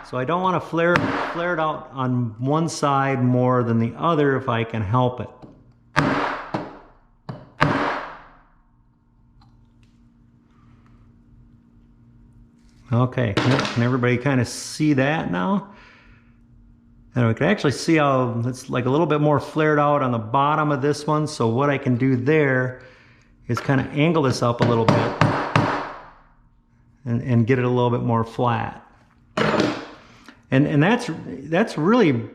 So I don't want to flare it out on one side more than the other if I can help it. Okay, can everybody kind of see that now? And we can actually see how it's like a little bit more flared out on the bottom of this one. So what I can do there is kind of angle this up a little bit and get it a little bit more flat. And that's really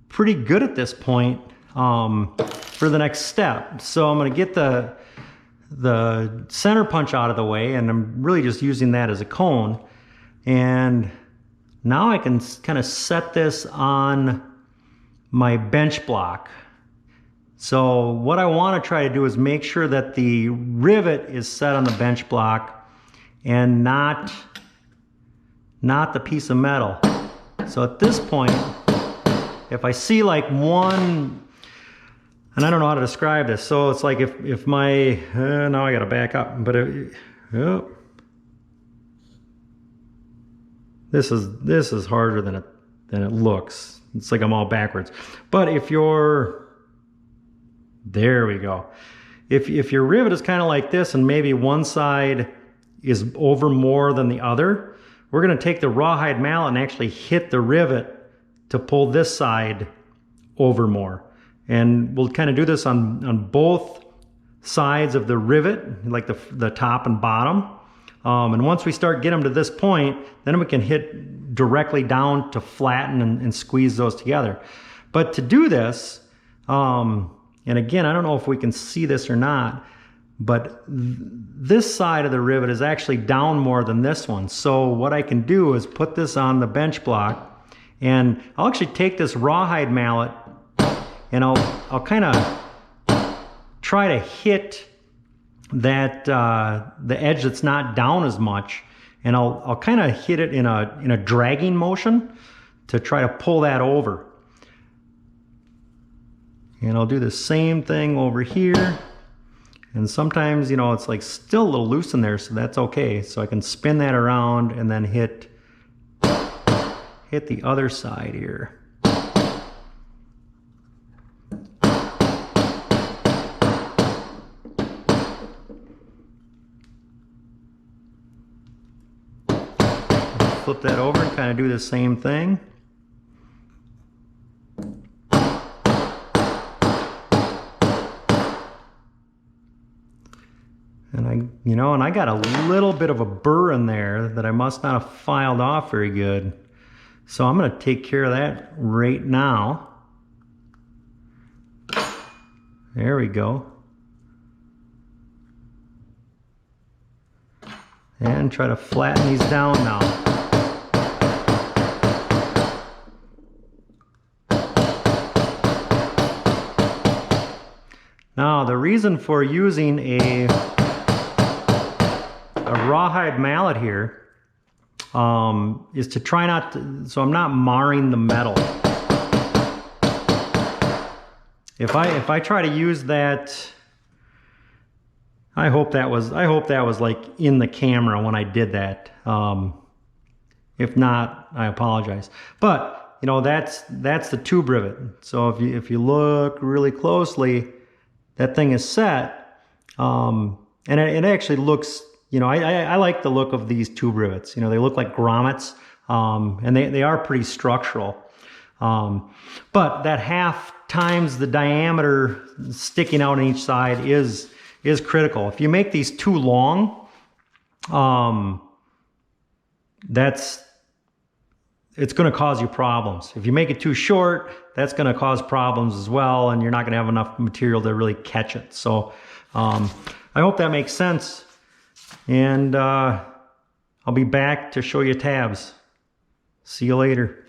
pretty good at this point for the next step. So I'm going to get the center punch out of the way, and I'm really just using that as a cone. And now I can kind of set this on my bench block. So what I want to try to do is make sure that the rivet is set on the bench block and not the piece of metal. So at this point, if I see like one, and I don't know how to describe this, so it's like if my, now I got to back up, but oh, this is harder than it looks. It's like I'm all backwards. But if you're, there we go. If your rivet is kind of like this and maybe one side is over more than the other, we're going to take the rawhide mallet and actually hit the rivet to pull this side over more. And we'll kind of do this on both sides of the rivet, like the top and bottom. And once we start getting them to this point, then we can hit directly down to flatten and squeeze those together. But to do this, and again, I don't know if we can see this or not, but this side of the rivet is actually down more than this one. So what I can do is put this on the bench block, and I'll actually take this rawhide mallet and I'll kind of try to hit that the edge that's not down as much, and I'll kind of hit it in a dragging motion to try to pull that over. And I'll do the same thing over here. And sometimes, you know, it's like still a little loose in there, so that's okay. So I can spin that around and then hit the other side here. Flip that over and kind of do the same thing. And I got a little bit of a burr in there that I must not have filed off very good. So I'm going to take care of that right now. There we go. And try to flatten these down now. Now, the reason for using a rawhide mallet here is to try not to, so I'm not marring the metal. If I try to use that, I hope that was like in the camera when I did that. If not, I apologize. But you know, that's the tube rivet. So if you look really closely, that thing is set, and it actually looks, you know, I like the look of these tube rivets. You know, they look like grommets, and they are pretty structural. But that half times the diameter sticking out on each side is critical. If you make these too long, it's going to cause you problems. If you make it too short, that's going to cause problems as well, and you're not going to have enough material to really catch it. So I hope that makes sense, and I'll be back to show you tabs. See you later.